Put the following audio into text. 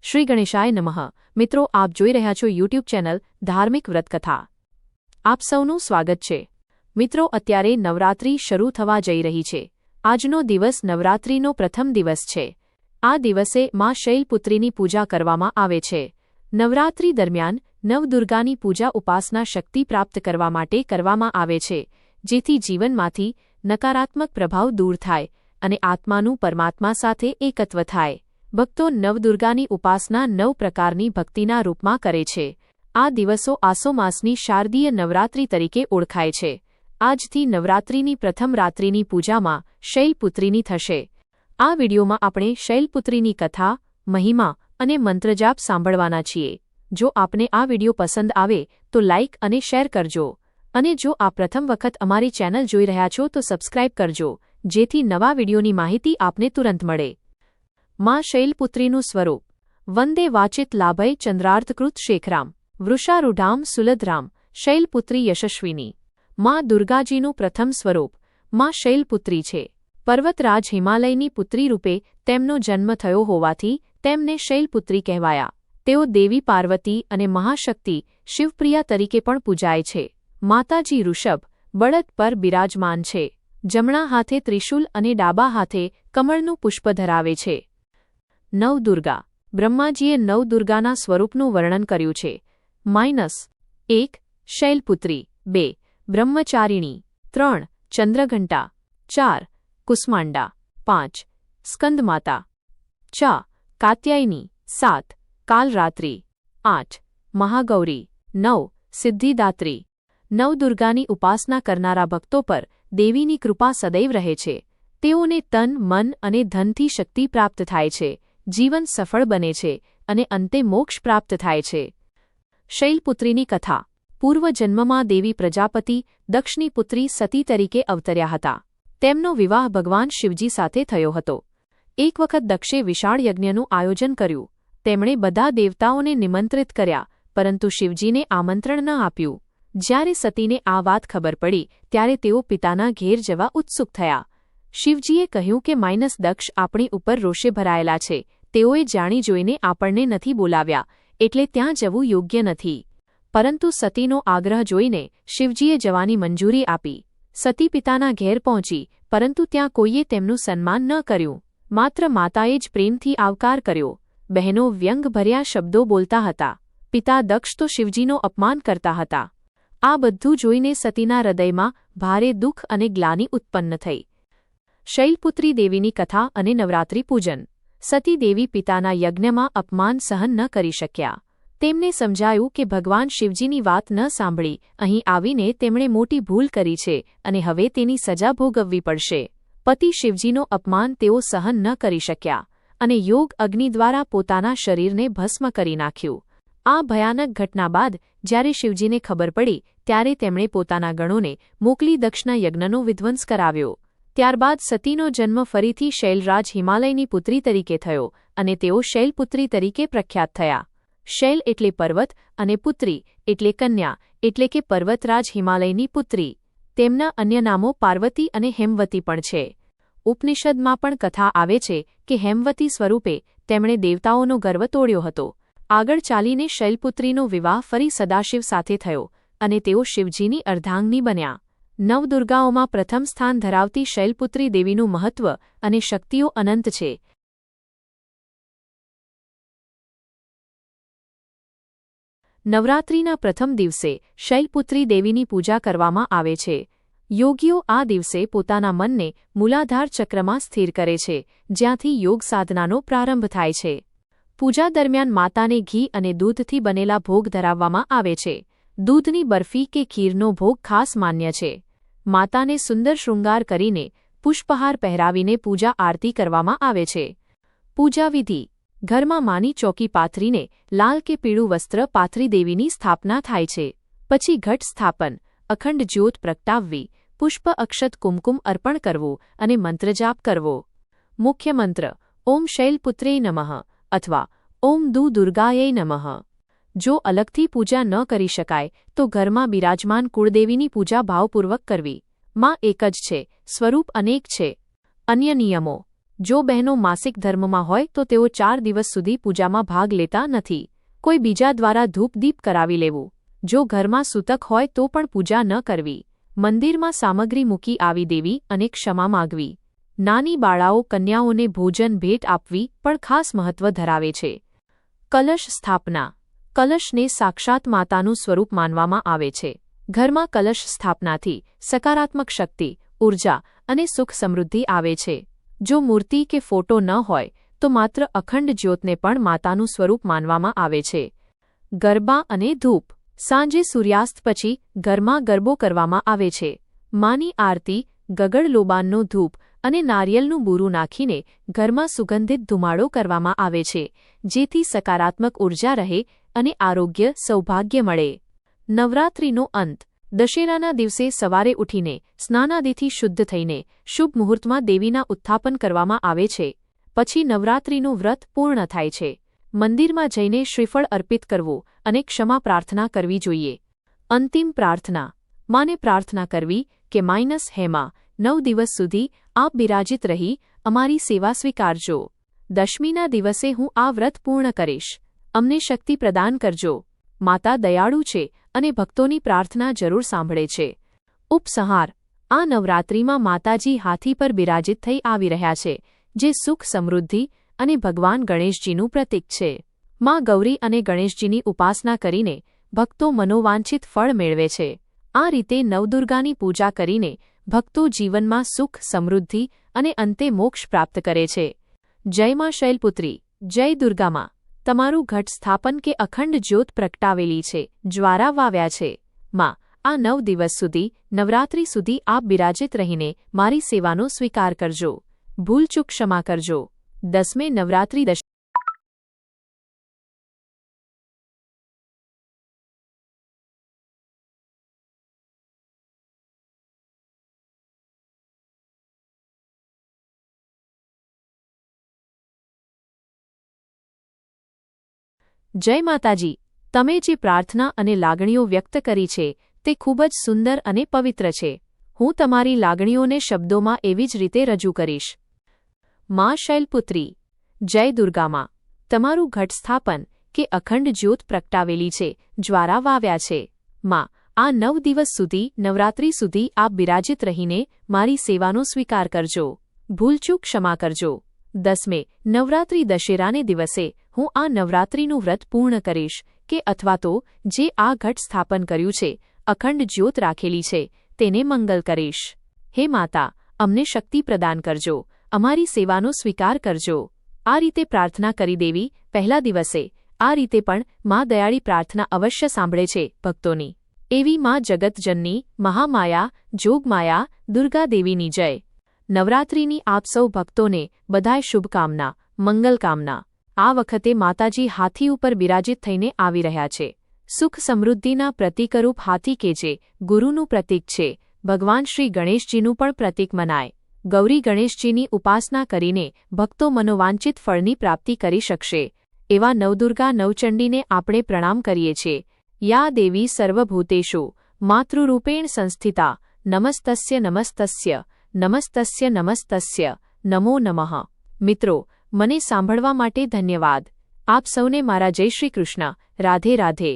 શ્રી ગણેશાય નમઃ। મિત્રો, આપ જોઈ રહ્યા છો યુટ્યુબ ચેનલ ધાર્મિક વ્રતકથા। આપ સૌનું સ્વાગત છે। મિત્રો, અત્યારે નવરાત્રિ શરૂ થવા જઈ રહી છે। આજનો દિવસ નવરાત્રિનો પ્રથમ દિવસ છે। આ દિવસે માં શૈલપુત્રીની પૂજા કરવામાં આવે છે। નવરાત્રિ દરમિયાન નવદુર્ગાની પૂજા ઉપાસના શક્તિ પ્રાપ્ત કરવા માટે કરવામાં આવે છે, જેથી જીવનમાંથી નકારાત્મક પ્રભાવ દૂર થાય અને આત્માનું પરમાત્મા સાથે એકત્વ થાય। ભક્તો નવદુર્ગાની ઉપાસના 9 પ્રકારની ભક્તિના રૂપમાં કરે છે। આ દિવસો આસો માસની શારદીય નવરાત્રિ તરીકે ઓળખાય છે। આજથી નવરાત્રિની પ્રથમ રાત્રિની પૂજામાં શૈલપુત્રીની થશે। આ વિડીયોમાં આપણે શૈલપુત્રીની કથા, મહિમા અને મંત્રજાપ સાંભળવાના છીએ। જો આપને આ વિડીયો પસંદ આવે તો લાઇક અને શેર કરજો, અને જો આપ પ્રથમ વખત અમારી ચેનલ જોઈ રહ્યા છો તો સબસ્ક્રાઇબ કરજો, જેથી નવા વિડીયોની માહિતી આપને તુરંત મળે। માં શૈલપુત્રીનું સ્વરૂપ। વંદે વાચિત લાભય ચંદ્રાર્થકૃત શેખરામ વૃષારૂઢામ સુલધરામ શૈલપુત્રી યશસ્વિની। માં દુર્ગાજીનું પ્રથમ સ્વરૂપ માં શૈલપુત્રી છે। પર્વતરાજ હિમાલયની પુત્રી રૂપે તેમનો જન્મ થયો હોવાથી તેમને શૈલપુત્રી કહેવાયા। તેઓ દેવી પાર્વતી અને મહાશક્તિ શિવપ્રિયા તરીકે પણ પૂજાય છે। માતાજી ઋષભ બળદ પર બિરાજમાન છે। જમણા હાથે ત્રિશૂલ અને ડાબા હાથે કમળનું પુષ્પ ધરાવે છે। નવદુર્ગા। બ્રહ્માજીએ નવદુર્ગાના સ્વરૂપનું વર્ણન કર્યું છે। -1 શૈલપુત્રી, 2 બ્રહ્મચારિણી, 3 ચંદ્રઘંટા, 4 કુષ્માંડા, 5 સ્કંદમાતા, 6 કાત્યાયની, 7 કાલરાત્રિ, 8 મહાગૌરી, 9 સિદ્ધિદાત્રી। નવદુર્ગાની ઉપાસના કરનારા ભક્તો પર દેવીની કૃપા સદૈવ રહે છે। તેઓને તન, મન અને ધનથી શક્તિ પ્રાપ્ત થાય છે, જીવન સફળ બને છે અને અંતે મોક્ષ પ્રાપ્ત થાય છે। શૈલપુત્રીની કથા। પૂર્વજન્મમાં દેવી પ્રજાપતિ દક્ષની પુત્રી સતી તરીકે અવતર્યા હતા। તેમનો વિવાહ ભગવાન શિવજી સાથે થયો હતો। એક વખત દક્ષે વિશાળ યજ્ઞનું આયોજન કર્યું। તેમણે બધા દેવતાઓને નિમંત્રિત કર્યા, પરંતુ શિવજીને આમંત્રણ ન આપ્યું। જ્યારે સતીને આ વાત ખબર પડી ત્યારે તેઓ પિતાના ઘેર જવા ઉત્સુક થયા। શિવજીએ કહ્યું કે દક્ષ આપણી ઉપર રોષે ભરાયેલા છે। તેઓએ જાણી જોઈને આપણને નથી બોલાવ્યા, એટલે ત્યાં જવું યોગ્ય નથી। પરંતુ સતીનો આગ્રહ જોઈને શિવજીએ જવાની મંજૂરી આપી। સતી પિતાના ઘેર પહોંચી, પરંતુ ત્યાં કોઈએ તેમનું સન્માન ન કર્યું। માત્ર માતાએ જ પ્રેમથી આવકાર કર્યો। બહેનો વ્યંગભર્યા શબ્દો બોલતા હતા। પિતા દક્ષ તો શિવજીનો અપમાન કરતા હતા। આ બધું જોઈને સતીના હૃદયમાં ભારે દુઃખ અને ગ્લાનિ ઉત્પન્ન થઈ। શૈલપુત્રી દેવીની કથા અને નવરાત્રિ પૂજન। સતી દેવી પિતાના યજ્ઞમાં અપમાન સહન ન કરી શક્યા। તેમને સમજાયું કે ભગવાન શિવજીની વાત ન સાંભળી અહીં આવીને તેમણે મોટી ભૂલ કરી છે અને હવે તેની સજા ભોગવવી પડશે। પતિ શિવજીનો અપમાન તેઓ સહન ન કરી શક્યા અને યોગ અગ્નિ દ્વારા પોતાના શરીરને ભસ્મ કરી નાખ્યું। આ ભયાનક ઘટના બાદ જ્યારે શિવજીને ખબર પડી ત્યારે તેમણે પોતાના ગણોને મોકલી દક્ષના યજ્ઞનો વિધ્વંસ કરાવ્યો। ત્યારબાદ સતીનો જન્મ ફરીથી શૈલરાજ હિમાલયની પુત્રી તરીકે થયો અને તેઓ શૈલપુત્રી તરીકે પ્રખ્યાત થયા। શૈલ એટલે પર્વત અને પુત્રી એટલે કન્યા, એટલે કે પર્વતરાજ હિમાલયની પુત્રી। તેમના અન્ય નામો પાર્વતી અને હેમવતી પણ છે। ઉપનિષદમાં પણ કથા આવે છે કે હેમવતી સ્વરૂપે તેમણે દેવતાઓનો ગર્વ તોડ્યો હતો। આગળ ચાલીને શૈલપુત્રીનો વિવાહ ફરી સદાશિવ સાથે થયો અને તેઓ શિવજીની અર્ધાંગની બન્યા। નવદુર્ગાઓમાં પ્રથમ સ્થાન ધરાવતી શૈલપુત્રી દેવીનું મહત્વ અને શક્તિઓ અનંત છે। નવરાત્રિના પ્રથમ દિવસે શૈલપુત્રી દેવીની પૂજા કરવામાં આવે છે। યોગીઓ આ દિવસે પોતાના મનને મૂલાધાર ચક્રમાં સ્થિર કરે છે, જ્યાંથી યોગ સાધનાનો પ્રારંભ થાય છે। પૂજા દરમિયાન માતાને ઘી અને દૂધથી બનેલા ભોગ ધરાવવામાં આવે છે। દૂધની બરફી કે ખીરનો ભોગ ખાસ માન્ય છે। માતાને સુંદર શૃંગાર કરીને પુષ્પહાર પહેરાવીને પૂજા આરતી કરવામાં આવે છે। પૂજા વિધિ। ઘરમાં માની ચોકી પાથરીને લાલ કે પીળું વસ્ત્ર પાથરી દેવીની સ્થાપના થાય છે। પછી ઘટ સ્થાપન, અખંડ જ્યોત પ્રગટાવવી, પુષ્પ અક્ષત કુમકુમ અર્પણ કરવું અને મંત્રજાપ કરવો। મુખ્ય મંત્ર ઓમ શૈલપુત્ર્યૈ નમઃ અથવા ઓમ દુર્ગાयै નમઃ। જો અલગથી પૂજા ન કરી શકાય તો ઘરમાં બિરાજમાન કુળદેવીની પૂજા ભાવપૂર્વક કરવી। માં એક જ છે, સ્વરૂપ અનેક છે। અન્ય નિયમો। જો બહેનો માસિક ધર્મમાં હોય તો તેઓ 4 દિવસ સુધી પૂજામાં ભાગ લેતા નથી. કોઈ બીજા દ્વારા ધૂપદીપ કરાવી લેવું. જો ઘરમાં સૂતક હોય તો પણ પૂજા ન કરવી. મંદિરમાં સામગ્રી મૂકી આવી દેવી અને ક્ષમા માગવી. નાની બાળાઓ કન્યાઓને ભોજન ભેટ આપવી પણ ખાસ મહત્વ ધરાવે છે. કલશ સ્થાપના. કલશને સાક્ષાત માતાનું સ્વરૂપ માનવામાં આવે છે. ઘરમાં કલશ સ્થાપનાથી સકારાત્મક શક્તિ, ઊર્જા અને સુખ સમૃદ્ધિ આવે છે. જો મૂર્તિ કે ફોટો ન હોય તો માત્ર અખંડ જ્યોતને પણ માતાનું સ્વરૂપ માનવામાં આવે છે. ગરબા અને ધૂપ. સાંજે સૂર્યાસ્ત પછી ઘરમાં ગરબો કરવામાં આવે છે. માની આરતી, ગગડ લોબાનનો ધૂપ અને નારિયેળનું બૂરું નાખીને ઘરમાં સુગંધિત ધુમાડો કરવામાં આવે છે, જેથી સકારાત્મક ઊર્જા રહે અને આરોગ્ય, સૌભાગ્ય મળે. નવરાત્રિનો અંત. દશેરાના દિવસે સવારે ઉઠીને સ્નાનાદિથી શુદ્ધ થઈને શુભ મુહૂર્તમાં દેવીના ઉત્થાપન કરવામાં આવે છે. પછી નવરાત્રિનું વ્રત પૂર્ણ થાય છે. મંદિરમાં જઈને શ્રીફળ અર્પિત કરવું અને ક્ષમા પ્રાર્થના કરવી જોઈએ. અંતિમ પ્રાર્થના. માને પ્રાર્થના કરવી કે હે માં, 9 દિવસ સુધી આપ બિરાજિત રહી અમારી સેવા સ્વીકારજો. દશમીના દિવસે હું આ વ્રત પૂર્ણ કરીશ. અમને શક્તિ પ્રદાન કરજો. માતા દયાળુ છે અને ભક્તોની પ્રાર્થના જરૂર સાંભળે છે. ઉપસંહાર. આ નવરાત્રિમાં માતાજી હાથી પર બિરાજિત થઈ આવી રહ્યા છે, જે સુખ, સમૃદ્ધિ અને ભગવાન ગણેશજીનું પ્રતીક છે. માં ગૌરી અને ગણેશજીની ઉપાસના કરીને ભક્તો મનોવાંછિત ફળ મેળવે છે. આ રીતે નવદુર્ગાની પૂજા કરીને ભક્તો જીવનમાં સુખ, સમૃદ્ધિ અને અંતે મોક્ષ પ્રાપ્ત કરે છે. જય માં શૈલપુત્રી. જય દુર્ગામાં. તમારું ઘટ સ્થાપન કે અખંડ જ્યોત પ્રગટાવેલી છે, જ્વારા વાવ્યા છે. માં, આ 9 દિવસ સુધી, નવરાત્રિ સુધી આપ બિરાજિત રહીને મારી સેવાનો સ્વીકાર કરજો. ભૂલચૂક ક્ષમા કરજો. 10મે નવરાત્રિ જય માતાજી. તમે જે પ્રાર્થના અને લાગણીઓ વ્યક્ત કરી છે તે ખૂબ જ સુંદર અને પવિત્ર છે. હું તમારી લાગણીઓને શબ્દોમાં એવી જ રીતે રજૂ કરીશ. માં શૈલપુત્રી. જય દુર્ગામાં. તમારું ઘટ સ્થાપન કે અખંડ જ્યોત પ્રગટાવેલી છે, જ્વારા વાવ્યા છે. માં, આ 9 દિવસ સુધી, નવરાત્રિ સુધી આપ બિરાજિત રહીને મારી સેવાનો સ્વીકાર કરજો. ભૂલચૂક ક્ષમા કરજો. 10મે નવરાત્રિ દશેરાને દિવસે હું આ નવરાત્રિનું વ્રત પૂર્ણ કરીશ કે અથવા તો જે આ ઘટ સ્થાપન કર્યું છે, અખંડ જ્યોત રાખેલી છે, તેને મંગલ કરીશ. હે માતા, અમને શક્તિ પ્રદાન કરજો. અમારી સેવાનો સ્વીકાર કરજો. આ રીતે પ્રાર્થના કરી દેવી. પહેલા દિવસે આ રીતે પણ માં દયાળી પ્રાર્થના અવશ્ય સાંભળે છે ભક્તોની. એવી માં જગતજનની, મહામાયા, જોગમાયા, દુર્ગા દેવીની જય. નવરાત્રિની આપ સૌ ભક્તોને બધાય શુભકામના, મંગલકામના. આ વખતે માતાજી હાથી ઉપર બિરાજિત થઈને આવી રહ્યા છે. સુખ સમૃદ્ધિના પ્રતીકરૂપ હાથી કે જે ગુરુનું પ્રતીક છે, ભગવાન શ્રી ગણેશજીનું પણ પ્રતીક મનાય. ગૌરી ગણેશજીની ઉપાસના કરીને ભક્તો મનોવાંછિત ફળની પ્રાપ્તિ કરી શકશે. એવા નવદુર્ગા નવચંડીને આપણે પ્રણામ કરીએ છીએ. યા દેવી સર્વભૂતેષુ માતૃરૂપેણ સંસ્થિતા નમસ્તસ્ય નમસ્તસ્ય નમસ્તસ્ય નમસ્તસ્ય નમો નમઃ. મિત્રો, મને સાંભળવા માટે ધન્યવાદ. આપ સૌને મારા જય શ્રી કૃષ્ણ. રાધે રાધે.